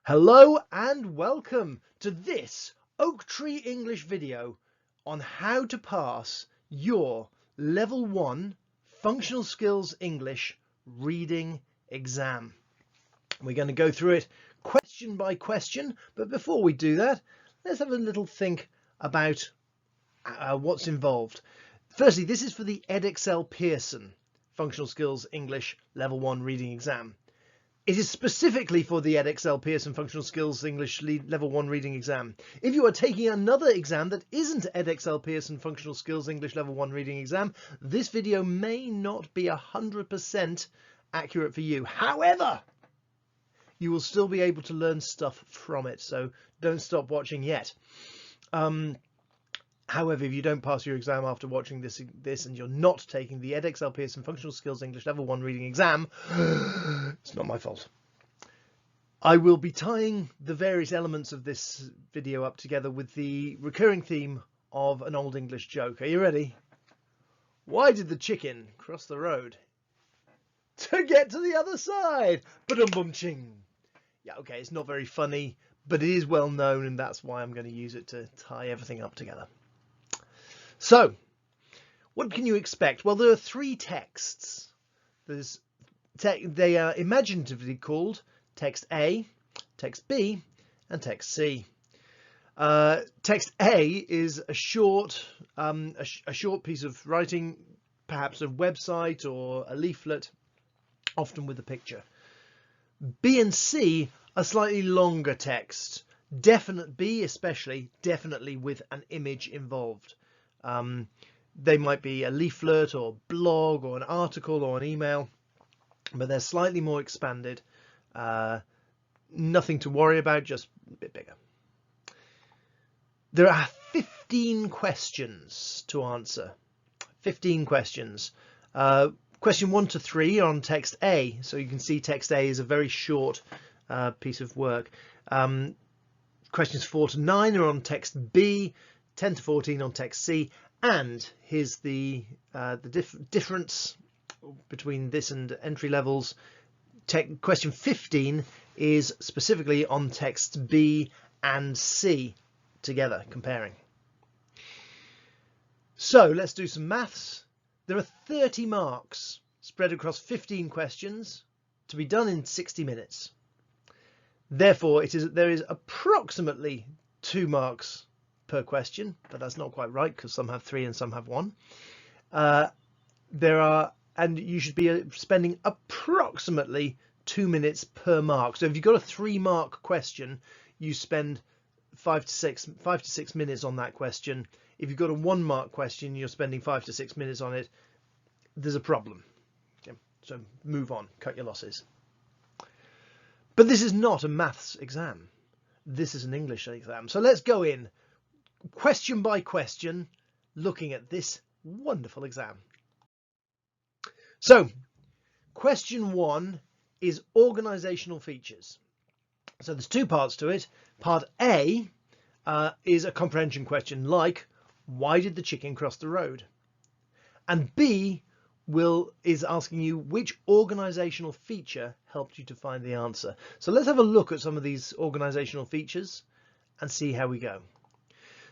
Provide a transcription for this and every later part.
Hello and welcome to this Oak Tree English video on how to pass your Level 1 Functional Skills English reading exam. We're going to go through it question by question, but before we do that, let's have a little think about what's involved. Firstly, this is for the Edexcel Pearson Functional Skills English Level 1 reading exam. It is specifically for the Edexcel Pearson Functional Skills English Level 1 reading exam. If you are taking another exam that isn't Edexcel Pearson Functional Skills English Level 1 reading exam, this video may not be 100% accurate for you. However, you will still be able to learn stuff from it, so don't stop watching yet. However, if you don't pass your exam after watching this and you're not taking the Edexcel Pearson Functional Skills English Level 1 reading exam, it's not my fault. I will be tying the various elements of this video up together with the recurring theme of an old English joke. Are you ready? Why did the chicken cross the road? To get to the other side. Ba-dum-bum-ching. Yeah, okay, it's not very funny, but it is well known, and that's why I'm going to use it to tie everything up together. So, what can you expect? Well, there are three texts. They are imaginatively called text A, text B, and text C. Text A is a short piece of writing, perhaps a website or a leaflet, often with a picture. B and C are slightly longer text. B especially, definitely with an image involved. They might be a leaflet or blog or an article or an email, but they're slightly more expanded. Nothing to worry about, just a bit bigger. There are 15 questions to answer. 15 questions. Question 1 to 3 are on text A. So you can see text A is a very short piece of work. Questions 4 to 9 are on text B. 10 to 14 on text C, and here's the difference between this and entry levels. Question 15 is specifically on text B and C together, comparing. So let's do some maths. There are 30 marks spread across 15 questions to be done in 60 minutes. Therefore, there is approximately 2 marks per question, but that's not quite right because some have 3 and some have 1. And you should be spending approximately 2 minutes per mark. So if you've got a 3-mark question, you spend 5 to 6 minutes on that question. If you've got a 1-mark question, you're spending 5 to 6 minutes on it. There's a problem. Okay, so move on, cut your losses. But this is not a maths exam. This is an English exam. So let's go in question by question, looking at this wonderful exam. So, question 1 is organisational features. So there's 2 parts to it. Part A is a comprehension question like, why did the chicken cross the road? And B is asking you which organisational feature helped you to find the answer. So let's have a look at some of these organisational features and see how we go.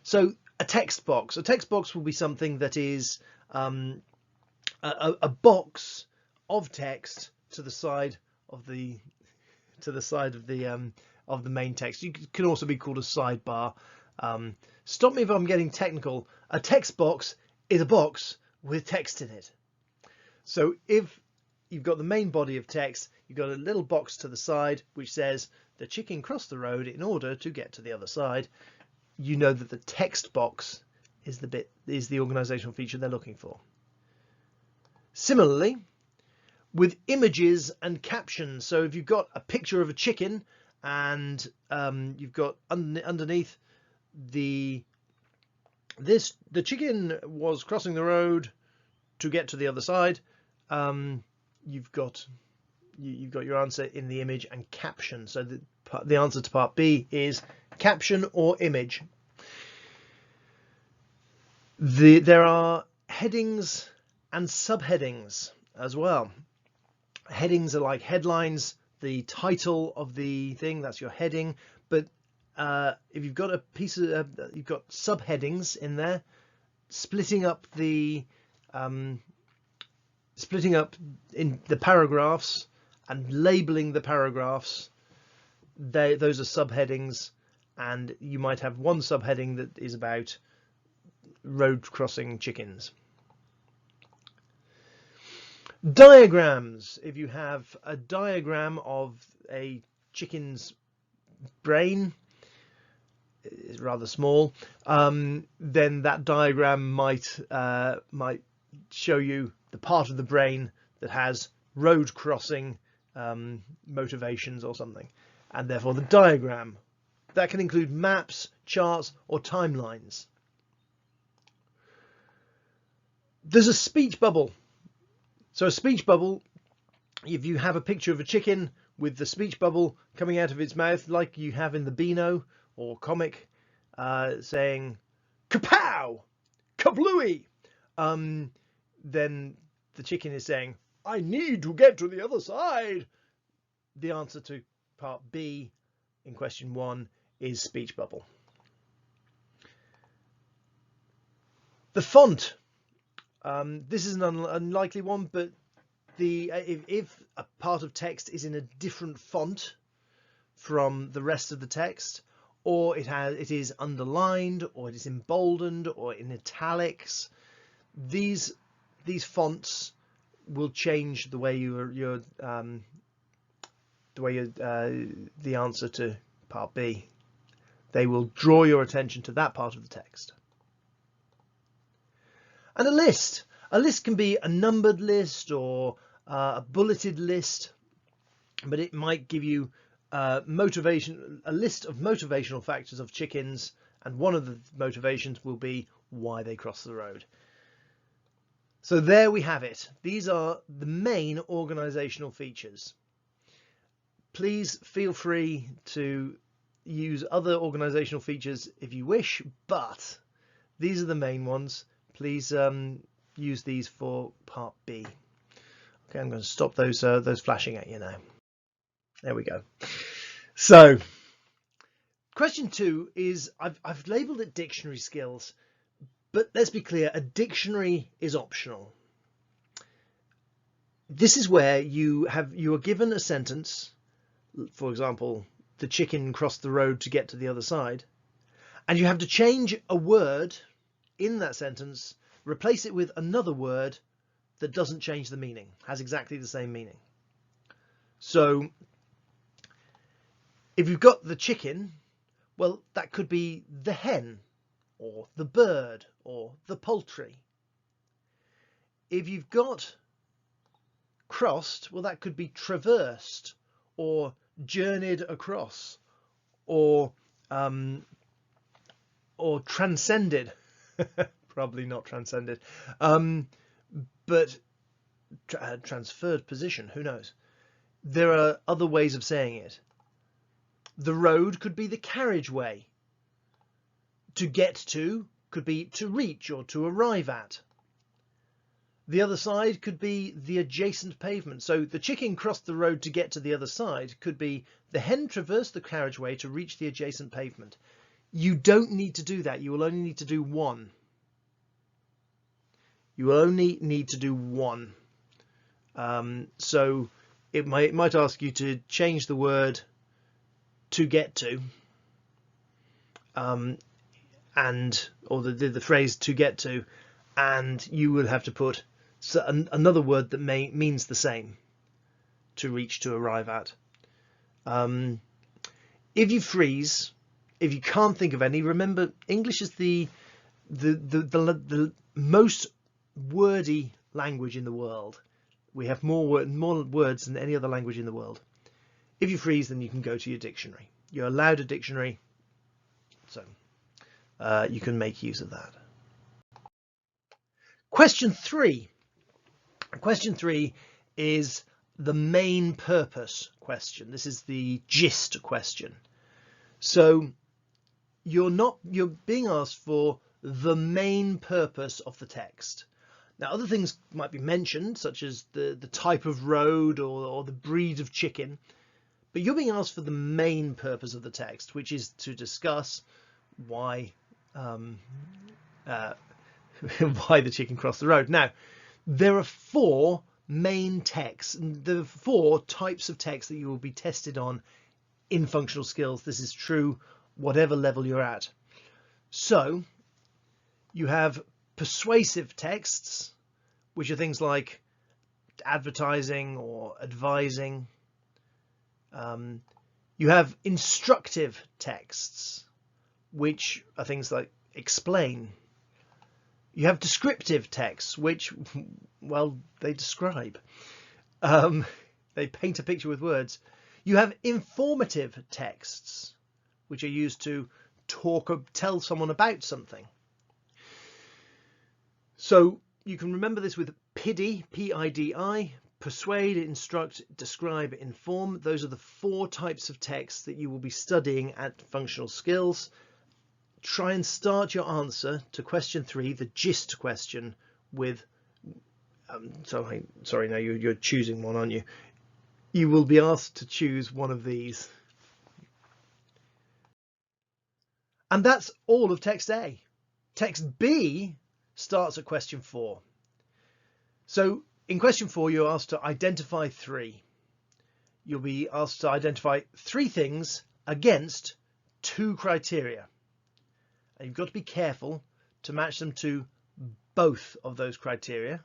So a text box. A text box will be something that is a box of text to the side of the main text. You can also be called a sidebar. Stop me if I'm getting technical. A text box is a box with text in it. So if you've got the main body of text, you've got a little box to the side which says the chicken crossed the road in order to get to the other side. You know that the text box is the organisational feature they're looking for. Similarly, with images and captions. So if you've got a picture of a chicken and you've got underneath the chicken was crossing the road to get to the other side, you've got your answer in the image and caption. So the answer to part B is caption or image. There are headings and subheadings as well. Headings are like headlines, the title of the thing, that's your heading. But if you've got a piece of, you've got subheadings in there, splitting up in the paragraphs and labeling the paragraphs, those are subheadings, and you might have one subheading that is about road crossing chickens. Diagrams. If you have a diagram of a chicken's brain, is rather small, then that diagram might show you the part of the brain that has road crossing motivations or something, and therefore the diagram. That can include maps, charts, or timelines. There's a speech bubble. So a speech bubble, if you have a picture of a chicken with the speech bubble coming out of its mouth, like you have in the Beano or comic, saying kapow, kablooey, then the chicken is saying, I need to get to the other side. The answer to part B in question 1 is speech bubble. The font. This is an unlikely one, but if a part of text is in a different font from the rest of the text, or it is underlined, or it is emboldened, or in italics, these fonts will change the way the answer to part B. They will draw your attention to that part of the text. And a list. A list can be a numbered list or a bulleted list, but it might give you a list of motivational factors of chickens, and one of the motivations will be why they cross the road. So there we have it. These are the main organisational features. Please feel free to use other organisational features if you wish, but these are the main ones. Please use these for part B. Okay, I'm going to stop those flashing at you now. There we go. So, question 2 is, I've labelled it dictionary skills, but let's be clear, a dictionary is optional. This is where you are given a sentence, for example, the chicken crossed the road to get to the other side, and you have to change a word in that sentence, replace it with another word that doesn't change the meaning, has exactly the same meaning. So if you've got the chicken, well, that could be the hen, or the bird, or the poultry. If you've got crossed, well, that could be traversed, or journeyed across, or transcended. Probably not transcended, but transferred position, who knows. There are other ways of saying it. The road could be the carriageway. To get to could be to reach or to arrive at. The other side could be the adjacent pavement. So the chicken crossed the road to get to the other side could be the hen traversed the carriageway to reach the adjacent pavement. You don't need to do that. You will only need to do one. You will only need to do one. So it might ask you to change the word to get to, or the phrase to get to, and you will have to put another word that means the same, to reach, to arrive at. If you freeze, if you can't think of any, remember English is the most wordy language in the world. We have more words than any other language in the world. If you freeze, then you can go to your dictionary. You're allowed a dictionary, so you can make use of that. Question 3. Question 3 is the main purpose question. This is the gist question. So you're being asked for the main purpose of the text. Now, other things might be mentioned, such as the type of road or the breed of chicken, but you're being asked for the main purpose of the text, which is to discuss why why the chicken crossed the road. Now, there are 4 main texts, and there are 4 types of text that you will be tested on in functional skills. This is true whatever level you're at. So you have persuasive texts, which are things like advertising or advising. You have instructive texts, which are things like explain. You have descriptive texts, which, well, they describe. They paint a picture with words. You have informative texts, which are used to tell someone about something. So you can remember this with PIDI, P-I-D-I, persuade, instruct, describe, inform. Those are the 4 types of text that you will be studying at functional skills. Try and start your answer to question 3, the gist question, with sorry, now you're choosing one, aren't you? You will be asked to choose one of these. And that's all of text A. Text B starts at question 4. So in question 4, you're asked to identify 3. You'll be asked to identify 3 things against 2 criteria. And you've got to be careful to match them to both of those criteria.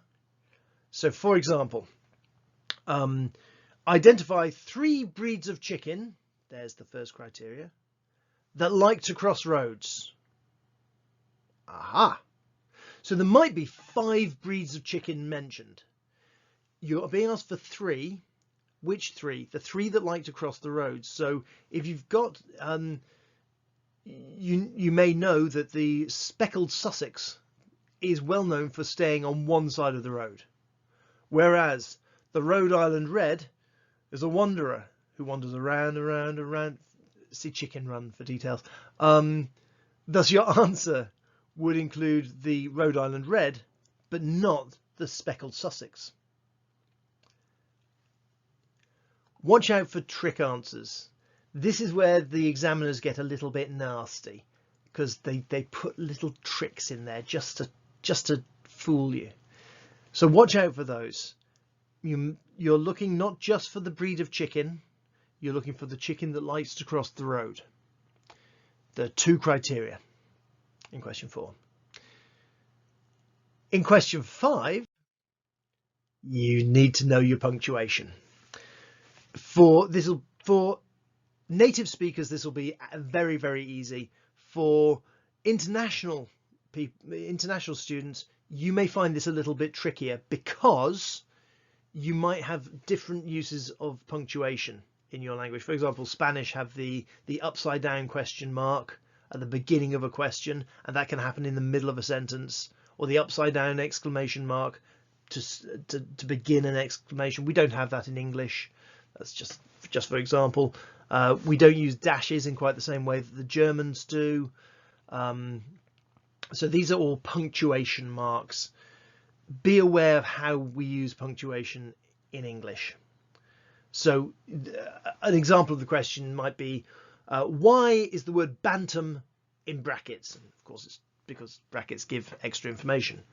So, for example, identify 3 breeds of chicken, there's the first criteria, that like to cross roads. Aha! So there might be 5 breeds of chicken mentioned. You're being asked for 3. Which 3? The 3 that like to cross the roads. So if you've got you may know that the speckled Sussex is well known for staying on one side of the road, whereas the Rhode Island Red is a wanderer who wanders around. See Chicken Run for details. Thus your answer would include the Rhode Island Red, but not the speckled Sussex. Watch out for trick answers. This is where the examiners get a little bit nasty, because they put little tricks in there just to fool you. So watch out for those. You're looking not just for the breed of chicken, you're looking for the chicken that likes to cross the road. There are 2 criteria in question 4. In question 5, you need to know your punctuation. For native speakers, this will be very, very easy. For international students, you may find this a little bit trickier, because you might have different uses of punctuation in your language. For example, Spanish have the upside down question mark at the beginning of a question, and that can happen in the middle of a sentence, or the upside down exclamation mark to begin an exclamation. We don't have that in English. That's just for example. We don't use dashes in quite the same way that the Germans do. So these are all punctuation marks. Be aware of how we use punctuation in English. So an example of the question might be, why is the word bantam in brackets? And of course, it's because brackets give extra information.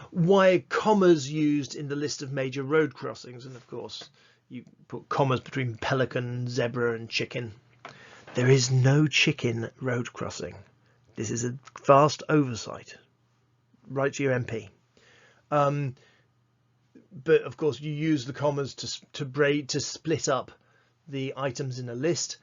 Why are commas used in the list of major road crossings? And of course, you put commas between pelican, zebra and chicken. There is no chicken road crossing. This is a vast oversight. Write to your MP. But of course, you use the commas to split up the items in a list.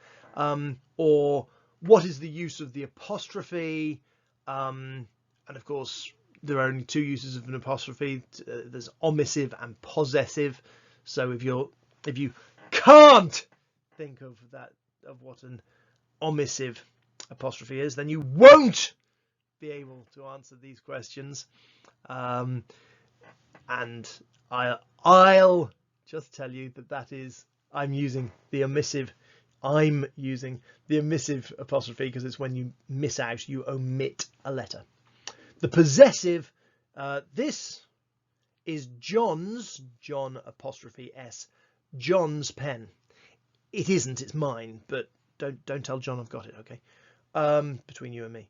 Or what is the use of the apostrophe? And of course, there are only 2 uses of an apostrophe. There's omissive and possessive. So if you can't think of what an omissive apostrophe is, then you won't be able to answer these questions. And I'll just tell you that is, I'm using the omissive apostrophe because it's when you miss out, you omit a letter. The possessive, this is John apostrophe S, John's pen. It isn't, it's mine, but don't tell John I've got it, okay? Between you and me.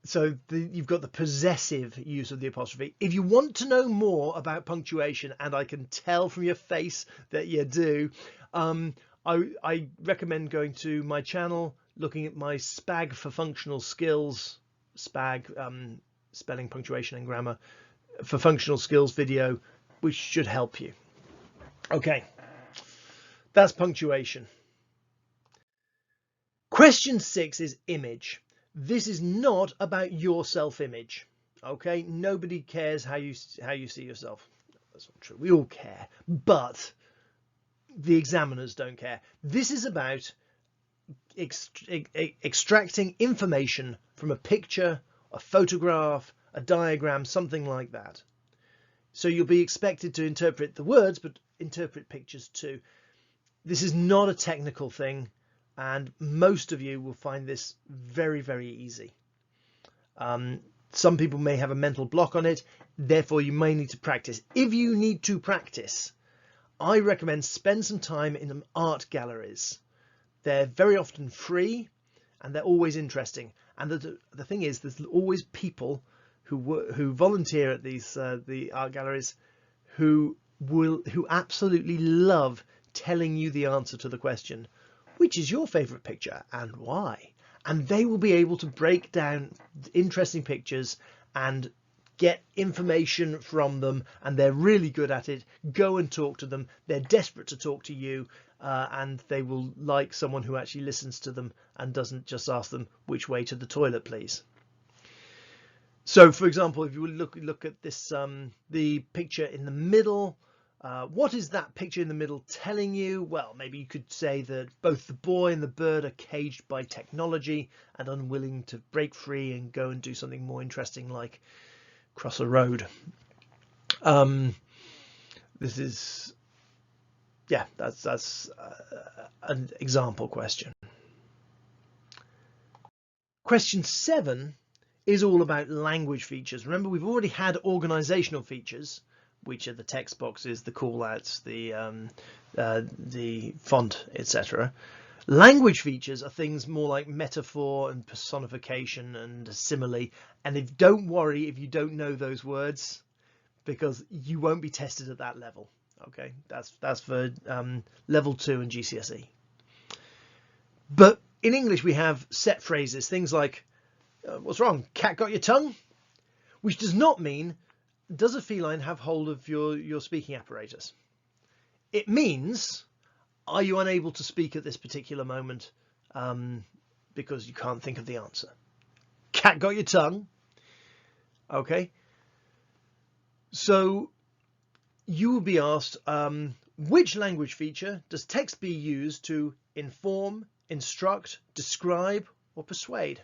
So you've got the possessive use of the apostrophe. If you want to know more about punctuation, and I can tell from your face that you do, I recommend going to my channel, looking at my SPAG for functional skills, SPAG, spelling, punctuation and grammar for functional skills video, which should help you. Okay, that's punctuation. Question 6 is image. This is not about your self-image. Okay, nobody cares how you see yourself. That's not true. We all care, but the examiners don't care. This is about extracting information from a picture, a photograph, a diagram, something like that. So you'll be expected to interpret the words, but interpret pictures too. This is not a technical thing, and most of you will find this very, very easy. Some people may have a mental block on it, therefore you may need to practice. If you need to practice, I recommend spend some time in art galleries. They're very often free and they're always interesting. And the thing is, there's always people who volunteer at these the art galleries who absolutely love telling you the answer to the question, which is your favorite picture and why? And they will be able to break down interesting pictures and get information from them, and they're really good at it. Go and talk to them. They're desperate to talk to you, and they will like someone who actually listens to them and doesn't just ask them which way to the toilet, please. So, for example, if you look at this, the picture in the middle, what is that picture in the middle telling you? Well, maybe you could say that both the boy and the bird are caged by technology and unwilling to break free and go and do something more interesting like cross a road. This is, yeah, that's an example question. Question 7 is all about language features. Remember, we've already had organisational features, which are the text boxes, the call-outs, the font, etc. Language features are things more like metaphor and personification and simile. And don't worry if you don't know those words, because you won't be tested at that level. Okay, that's for level 2 and GCSE. But in English we have set phrases, things like, what's wrong? Cat got your tongue? Which does not mean, does a feline have hold of your speaking apparatus? It means, are you unable to speak at this particular moment because you can't think of the answer? Cat got your tongue? Okay. So you will be asked, which language feature does text be used to inform, instruct, describe, or persuade?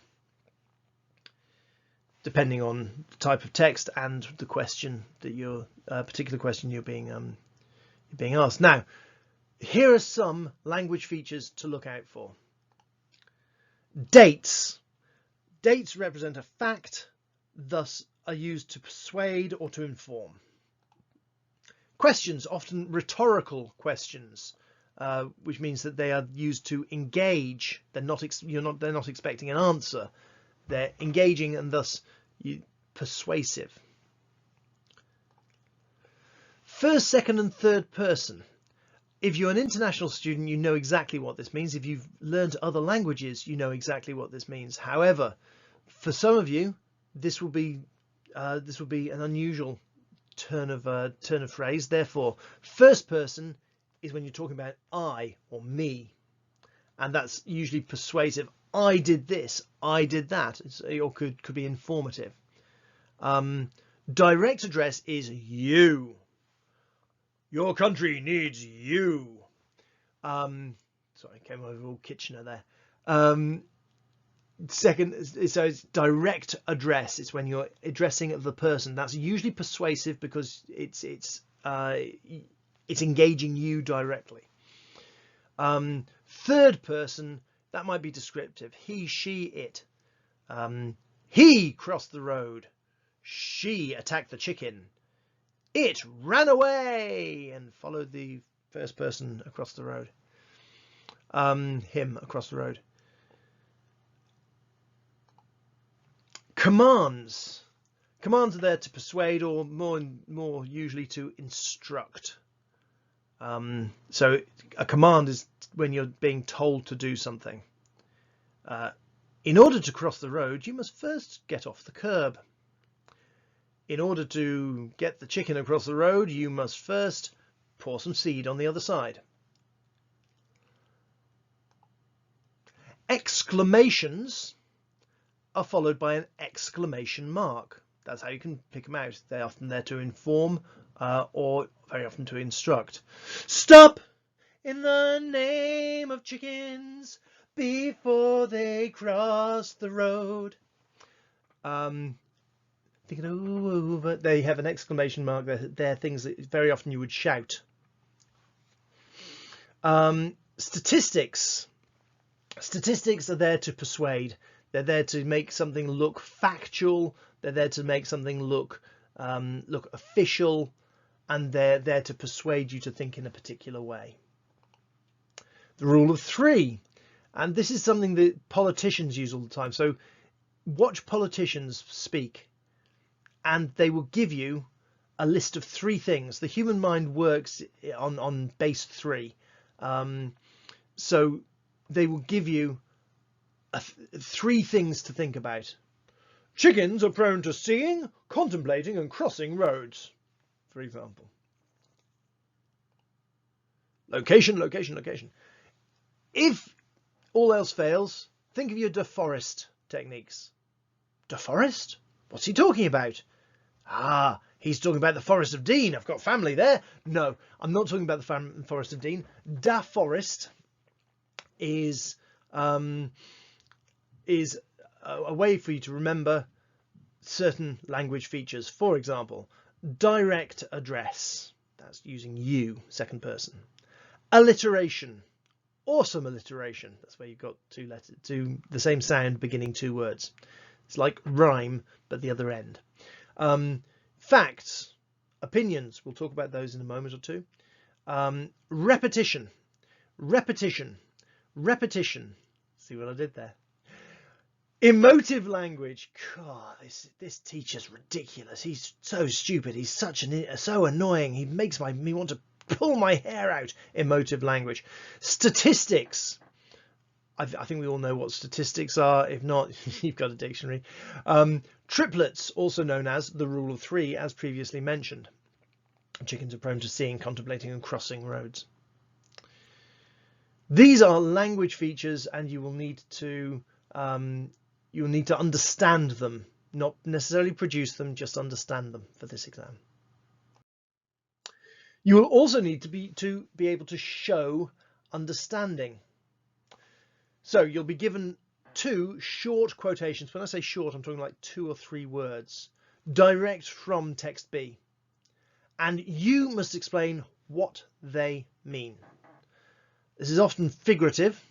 Depending on the type of text and the question that particular question you're being asked. Now, here are some language features to look out for. Dates. Dates represent a fact, thus are used to persuade or to inform. Questions, often rhetorical questions, which means that they are used to engage. They're not expecting an answer. They're engaging and thus persuasive. First, second and third person. If you're an international student, you know exactly what this means. If you've learned other languages, you know exactly what this means. However, for some of you, this will be an unusual turn of phrase. Therefore, first person is when you're talking about I or me, and that's usually persuasive. I did this, I did that, or could be informative. Direct address is you. Your country needs you. Sorry, I came over all Kitchener there. Second, so it's direct address. It's when you're addressing the person. That's usually persuasive because it's engaging you directly. Third person, that might be descriptive. He, she, it. He crossed the road. She attacked the chicken. It ran away and followed the first person across the road. him across the road. Commands. Commands are there to persuade, or more usually to instruct. So a command is when you're being told to do something. In order to cross the road, you must first get off the curb. In order to get the chicken across the road, you must first pour some seed on the other side. Exclamations are followed by an exclamation mark. That's how you can pick them out. They're often there to inform or very often to instruct. Stop in the name of chickens before they cross the road. Thinking over, they have an exclamation mark. They're things that very often you would shout. Statistics. Statistics are there to persuade. They're there to make something look factual. They're there to make something look official, and they're there to persuade you to think in a particular way. The rule of three, and this is something that politicians use all the time. So watch politicians speak, and they will give you a list of three things. The human mind works on base three. So they will give you three things to think about. Chickens are prone to seeing, contemplating and crossing roads, for example. Location, location, location. If all else fails, think of your deforest techniques. Deforest? What's he talking about? Ah, he's talking about the Forest of Dean. I've got family there. No, I'm not talking about the Forest of Dean. Deforest is a way for you to remember certain language features. For example, direct address. That's using you, second person. Alliteration. Awesome alliteration. That's where you've got two letters, the same sound beginning two words. It's like rhyme, but the other end. Facts, opinions. We'll talk about those in a moment or two. Repetition, repetition, repetition. See what I did there? Emotive language. God, this teacher's ridiculous. He's so stupid. He's so annoying. He makes me want to pull my hair out. Emotive language. Statistics. I think we all know what statistics are. If not, you've got a dictionary. Triplets, also known as the rule of three, as previously mentioned. Chickens are prone to seeing, contemplating and crossing roads. These are language features, and you will need to understand them, not necessarily produce them, just understand them for this exam. You will also need to be able to show understanding. So you'll be given two short quotations. When I say short, I'm talking like 2 or 3 words, direct from text B. And you must explain what they mean. This is often figurative,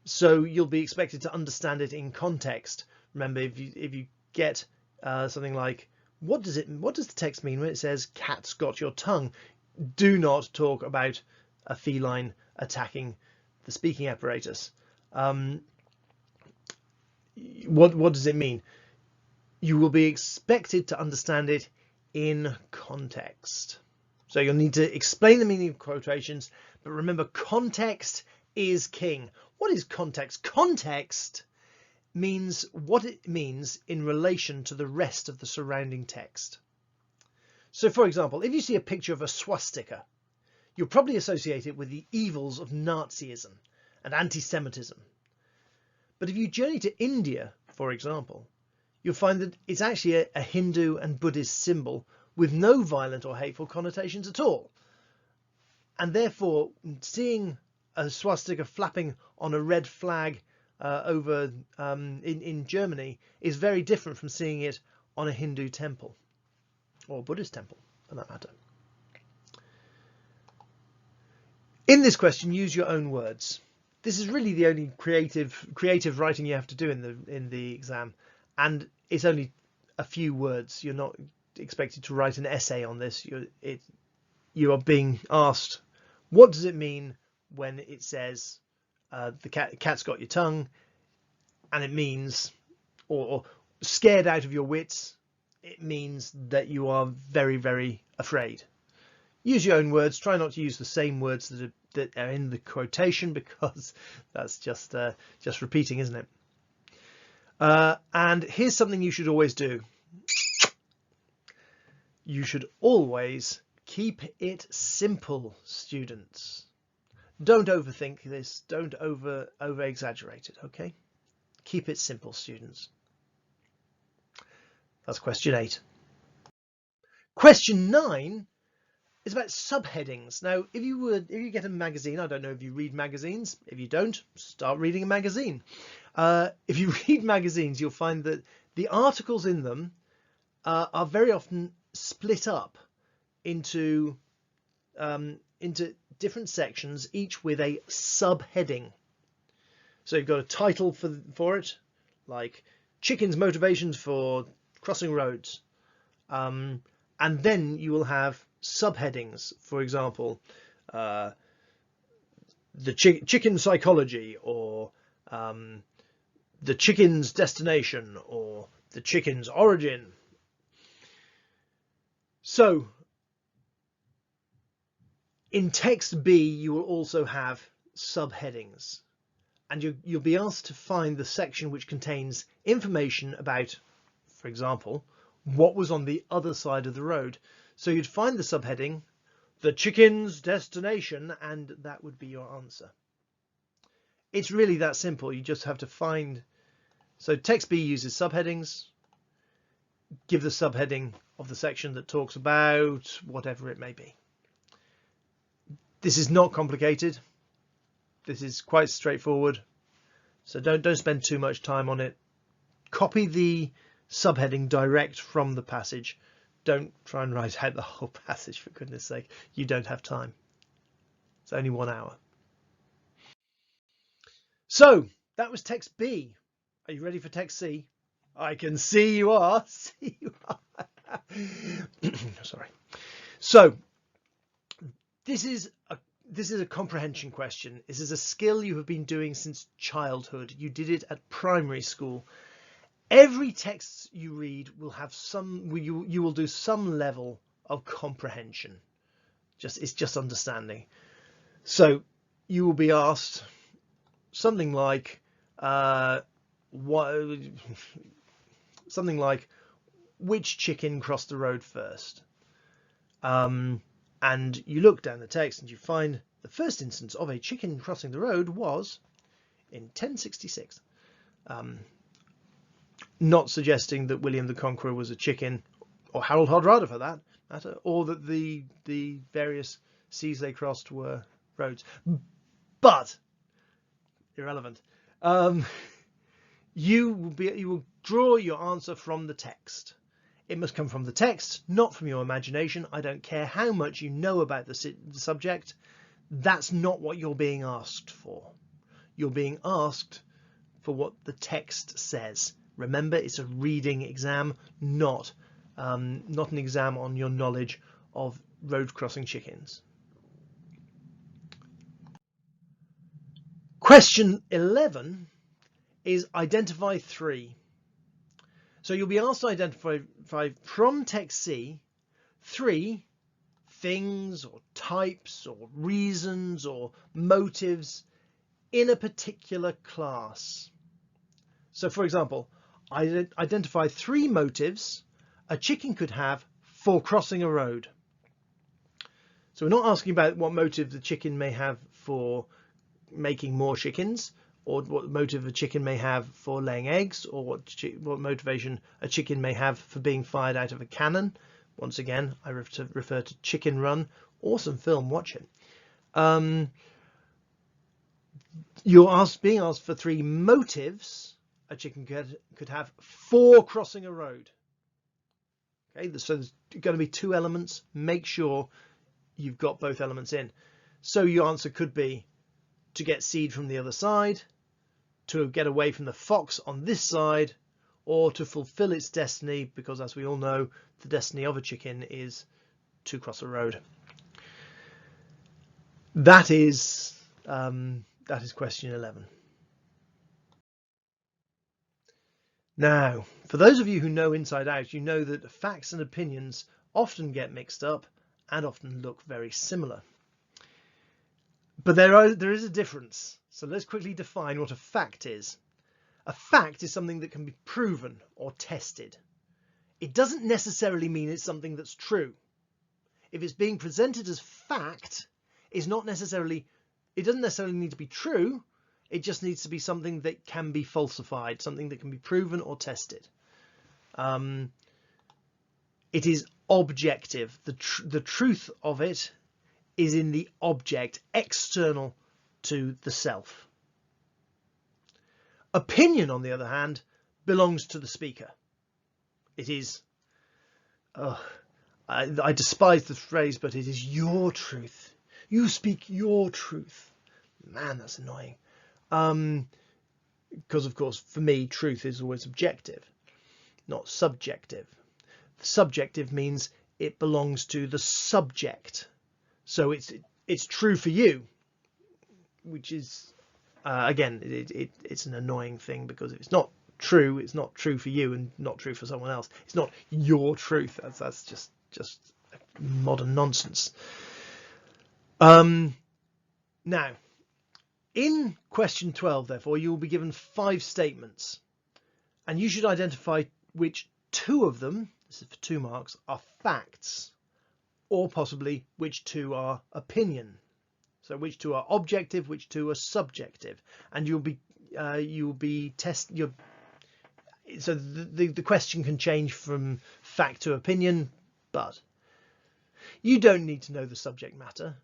so you'll be expected to understand it in context. Remember, if you get something like, what does the text mean when it says cat's got your tongue? Do not talk about a feline attacking the speaking apparatus. What does it mean? You will be expected to understand it in context. So you'll need to explain the meaning of quotations, but remember, context is king. What is context? Context means what it means in relation to the rest of the surrounding text. So for example, if you see a picture of a swastika, you'll probably associate it with the evils of Nazism and anti-Semitism. But if you journey to India, for example, you'll find that it's actually a Hindu and Buddhist symbol with no violent or hateful connotations at all. And therefore, seeing a swastika flapping on a red flag over in Germany is very different from seeing it on a Hindu temple or Buddhist temple, for that matter. In this question, use your own words. This is really the only creative writing you have to do in the exam, and it's only a few words. You're not expected to write an essay on this. You are being asked, what does it mean when it says the cat's got your tongue, and it means, or scared out of your wits, it means that you are very, very afraid. Use your own words. Try not to use the same words that are in the quotation, because that's just repeating, isn't it? And here's something you should always do. You should always keep it simple, students. Don't overthink this. Don't over exaggerate it. Okay? Keep it simple, students. That's question 8. Question 9 is about subheadings. Now, if you get a magazine, I don't know if you read magazines. If you don't, start reading a magazine. If you read magazines, you'll find that the articles in them are very often split up into different sections, each with a subheading. So you've got a title for it, like Chicken's Motivations for Crossing Roads. And then you will have subheadings, for example, the chicken psychology, or the chicken's destination, or the chicken's origin. So in text B, you will also have subheadings, and you'll be asked to find the section which contains information about, for example, what was on the other side of the road. So you'd find the subheading, the chicken's destination, and that would be your answer. It's really that simple. You just have to find. So text B uses subheadings. Give the subheading of the section that talks about whatever it may be. This is not complicated. This is quite straightforward. So don't spend too much time on it. Copy the subheading direct from the passage. Don't try and write out the whole passage, for goodness sake. You don't have time. It's only 1 hour. So that was text B. Are you ready for text C? I can see you are. See you are. Sorry. So this is a comprehension question. This is a skill you have been doing since childhood. You did it at primary school. Every text you read will have you will do some level of comprehension. It's just understanding. So you will be asked something like which chicken crossed the road first? And you look down the text and you find the first instance of a chicken crossing the road was in 1066. Not suggesting that William the Conqueror was a chicken, or Harold Hardrada for that matter, or that the various seas they crossed were roads. But irrelevant. You will draw your answer from the text. It must come from the text, not from your imagination. I don't care how much you know about the subject. That's not what you're being asked for. You're being asked for what the text says. Remember, it's a reading exam, not an exam on your knowledge of road crossing chickens. Question 11 is identify 3. So you'll be asked to identify from text C 3 things or types or reasons or motives in a particular class. So for example, identify 3 motives a chicken could have for crossing a road. So we're not asking about what motive the chicken may have for making more chickens, or what motive a chicken may have for laying eggs, or what motivation a chicken may have for being fired out of a cannon. Once again, I refer to Chicken Run. Awesome film, watch it. You're being asked for 3 motives a chicken could have for crossing a road. Okay, so there's going to be 2 elements. Make sure you've got both elements in. So your answer could be to get seed from the other side, to get away from the fox on this side, or to fulfill its destiny, because as we all know, the destiny of a chicken is to cross a road. That is That is question 11. Now, for those of you who know inside out, you know that facts and opinions often get mixed up and often look very similar. But there is a difference. So let's quickly define what a fact is. A fact is something that can be proven or tested. It doesn't necessarily mean it's something that's true. If it's being presented as fact, it doesn't necessarily need to be true. It just needs to be something that can be falsified, something that can be proven or tested. It is objective. The truth of it is in the object, external to the self. Opinion, on the other hand, belongs to the speaker. It is, I despise the phrase, but it is your truth. You speak your truth. Man, that's annoying. Because, of course, for me, truth is always objective, not subjective. Subjective means it belongs to the subject. So it's true for you, which is, again, it's an annoying thing, because if it's not true, it's not true for you and not true for someone else. It's not your truth. That's just modern nonsense. Now, in question 12, therefore, you will be given 5 statements, and you should identify which 2 of them, this is for 2 marks, are facts, or possibly which 2 are opinion. So which 2 are objective, which 2 are subjective, and you'll be so the question can change from fact to opinion, but you don't need to know the subject matter,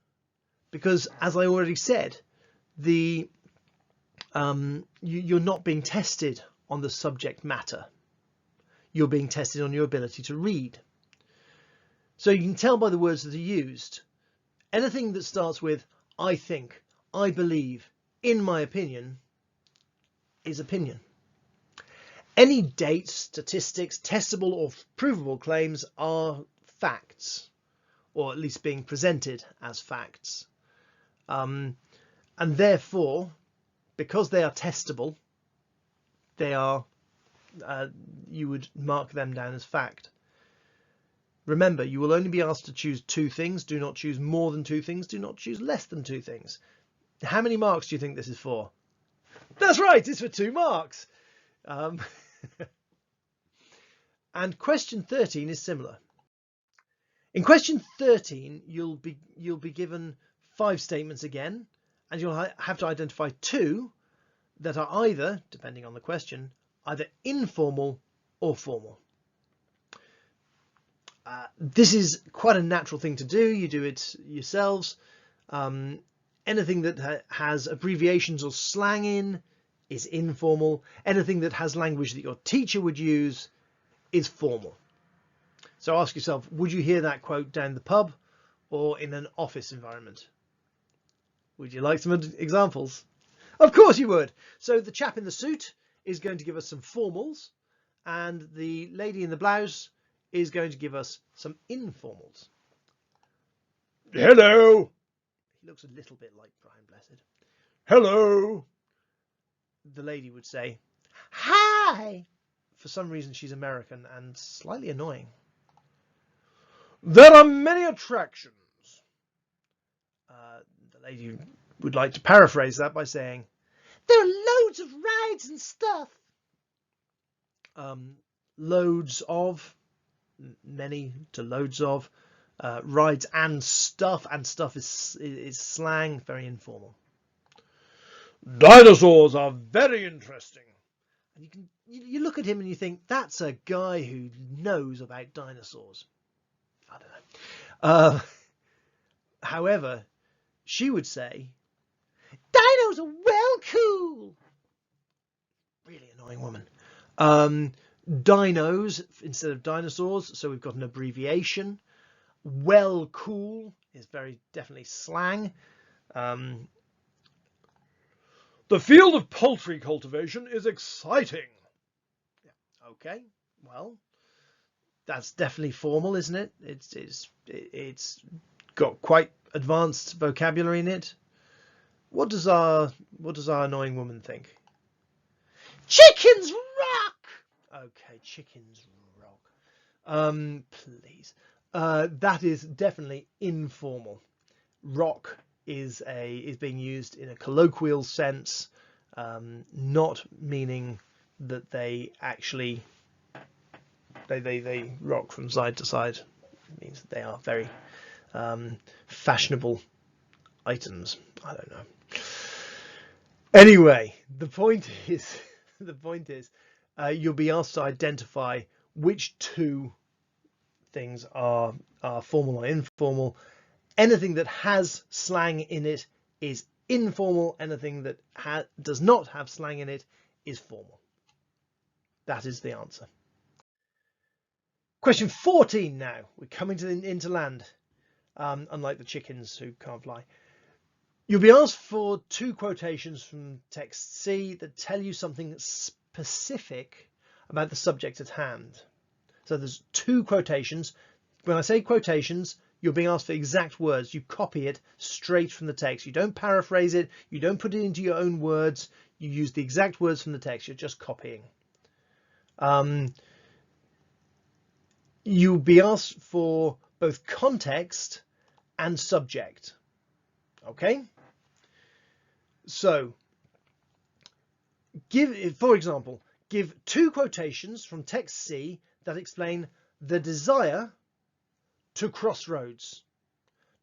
because, as I already said, you're not being tested on the subject matter. You're being tested on your ability to read. So you can tell by the words that are used. Anything that starts with I think, I believe, in my opinion, is opinion. Any dates, statistics, testable or provable claims are facts, or at least being presented as facts. And therefore, because they are testable, you would mark them down as fact. Remember, you will only be asked to choose 2 things. Do not choose more than 2 things. Do not choose less than 2 things. How many marks do you think this is for? That's right, it's for 2 marks. And question 13 is similar. In question 13, you'll be given 5 statements again, and you'll have to identify 2 that are either, depending on the question, either informal or formal. This is quite a natural thing to do. You do it yourselves. Anything that has abbreviations or slang in is informal. Anything that has language that your teacher would use is formal. So ask yourself, would you hear that quote down the pub or in an office environment? Would you like some examples? Of course you would. So the chap in the suit is going to give us some formals, and the lady in the blouse is going to give us some informals. Hello. He looks a little bit like Brian Blessed. Hello. The lady would say, hi. For some reason, she's American and slightly annoying. There are many attractions. The lady would like to paraphrase that by saying, there are loads of rides and stuff. Loads of, many to loads of, rides and stuff is slang, very informal. Dinosaurs are very interesting. And you look at him and you think, that's a guy who knows about dinosaurs. I don't know. However, she would say, dinos are well cool. Really annoying woman. Dinos instead of dinosaurs, so we've got an abbreviation. Well cool is very definitely slang. The field of poultry cultivation is exciting. Yeah, okay, well, that's definitely formal, isn't it? It's got quite advanced vocabulary in it. What does our annoying woman think? Chickens rock. Okay, chickens rock. Please. That is definitely informal. Rock is being used in a colloquial sense, not meaning that they actually they rock from side to side. It means that they are very fashionable items. I don't know. Anyway, the point is you'll be asked to identify which two things are formal or informal. Anything that has slang in it is informal. Anything that does not have slang in it is formal. That is the answer. Question 14 now. We're coming into land, unlike the chickens who can't fly. You'll be asked for two quotations from text C that tell you something specific about the subject at hand. So there's two quotations. When I say quotations, you're being asked for exact words. You copy it straight from the text. You don't paraphrase it. You don't put it into your own words. You use the exact words from the text. You're just copying. You'll be asked for both context and subject. Okay? So, for example, give two quotations from text C that explain the desire to cross roads.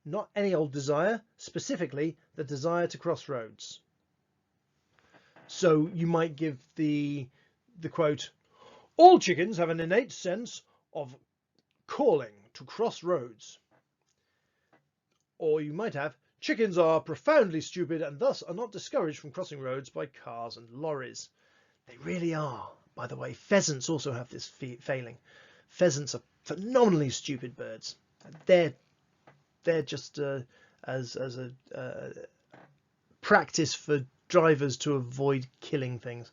Not any old desire, specifically the desire to cross roads. So you might give the quote, all chickens have an innate sense of calling to cross roads. Or you might have, chickens are profoundly stupid and thus are not discouraged from crossing roads by cars and lorries. They really are. By the way, pheasants also have this failing. Pheasants are phenomenally stupid birds. They're just as a practice for drivers to avoid killing things.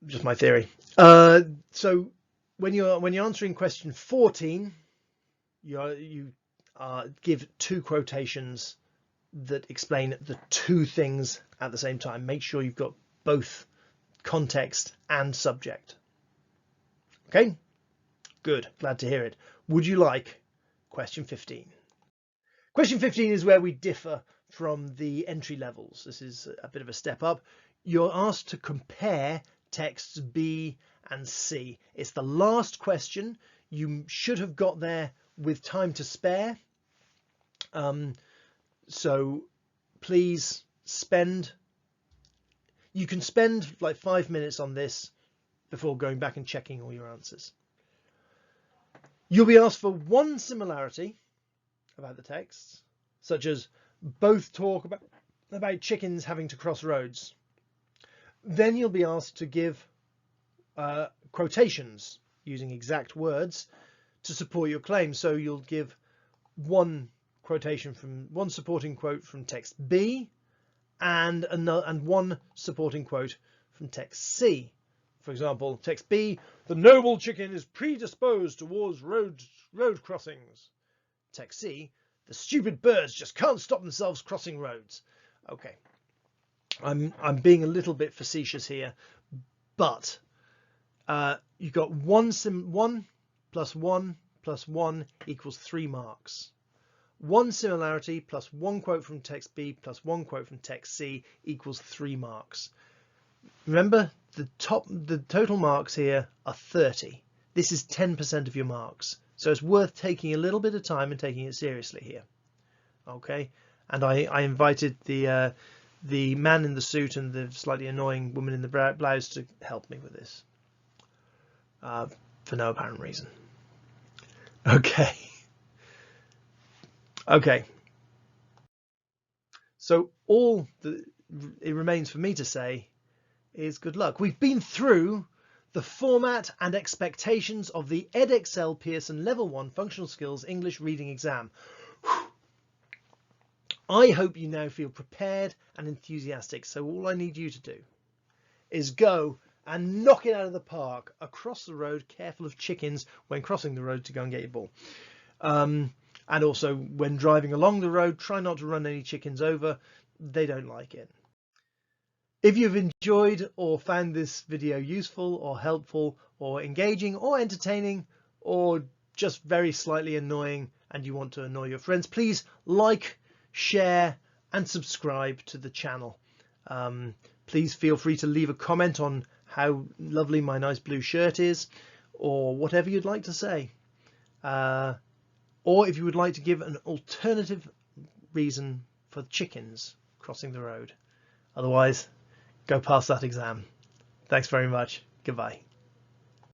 Just my theory. So when you're answering question 14, you give two quotations that explain the two things at the same time. Make sure you've got both context and subject. Okay, good, glad to hear it. Would you like question 15? Question 15 is where we differ from the entry levels. This is a bit of a step up. You're asked to compare texts B and C. It's the last question. You should have got there with time to spare. So please you can spend like 5 minutes on this before going back and checking all your answers. You'll be asked for one similarity about the text, such as both talk about chickens having to cross roads. Then you'll be asked to give quotations using exact words to support your claim. So you'll give one supporting quote from text B and one supporting quote from text C. For example, text B, the noble chicken is predisposed towards road crossings. Text C, the stupid birds just can't stop themselves crossing roads. Okay, I'm being a little bit facetious here, but you've got 1 plus 1 plus 1 equals 3 marks. One similarity plus one quote from text B plus one quote from text C equals 3 marks. Remember, the total marks here are 30. This is 10% of your marks. So it's worth taking a little bit of time and taking it seriously here. Okay, and I invited the man in the suit and the slightly annoying woman in the blouse to help me with this for no apparent reason. Okay, so all that it remains for me to say is good luck. We've been through the format and expectations of the Edexcel Pearson Level 1 Functional Skills English Reading Exam. I hope you now feel prepared and enthusiastic, so all I need you to do is go and knock it out of the park across the road, careful of chickens when crossing the road to go and get your ball. And also when driving along the road, try not to run any chickens over. They don't like it. If you've enjoyed or found this video useful or helpful or engaging or entertaining or just very slightly annoying and you want to annoy your friends, please like, share and subscribe to the channel. Please feel free to leave a comment on how lovely my nice blue shirt is or whatever you'd like to say. Or if you would like to give an alternative reason for chickens crossing the road. Otherwise, go pass that exam. Thanks very much. Goodbye.